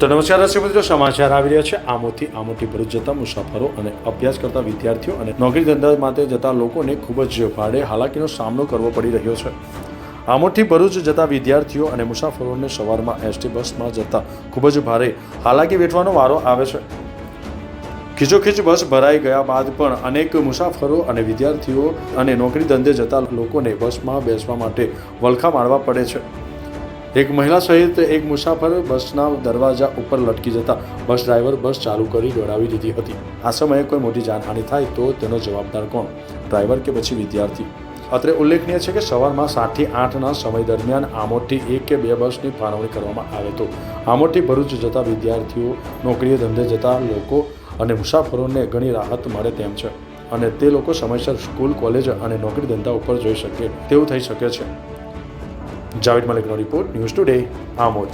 તો નમસ્કાર દર્શક મિત્રો, સમાચાર આવી રહ્યા છે આમોદથી ભરૂચ જતા મુસાફરો અને અભ્યાસ કરતા વિદ્યાર્થીઓ અને નોકરી ધંધા માટે જતા લોકોને ખૂબ જ ભારે હાલાકીનો સામનો કરવો પડી રહ્યો છે। આમોદથી ભરૂચ જતા વિદ્યાર્થીઓ અને મુસાફરોને સવારમાં એસટી બસમાં જતા ખૂબ જ ભારે હાલાકી વેઠવાનો વારો આવે છે। ખીચોખીચ બસ ભરાઈ ગયા બાદ પણ અનેક મુસાફરો અને વિદ્યાર્થીઓ અને નોકરી ધંધે જતા લોકોને બસમાં બેસવા માટે વલખા મારવા પડે છે। એક મહિલા સહિત એક મુસાફર બસના દરવાજા ઉપર લટકી જતા બસ ડ્રાઈવર બસ ચાલુ કરી દોડાવી દીધી હતી। આ સમયે કોઈ મોટી જાનહાનિ થાય તો તેનો જવાબદાર કોણ, ડ્રાઈવર કે પછી વિદ્યાર્થી? અત્રે ઉલ્લેખનીય છે કે સવારમાં 7 થી 8ના સમય દરમિયાન આમોદથી 1 કે 2 બસની ફાળવણી કરવામાં આવે તો આમોદથી ભરૂચ જતા વિદ્યાર્થીઓ, નોકરીએ ધંધે જતા લોકો અને મુસાફરોને ઘણી રાહત મળે તેમ છે અને તે લોકો સમયસર સ્કૂલ, કોલેજ અને નોકરી ધંધા ઉપર જઈ શકે તેવું થઈ શકે છે। જાવેદ મલિકનો રિપોર્ટ, ન્યૂઝ ટુડે, આમોદ।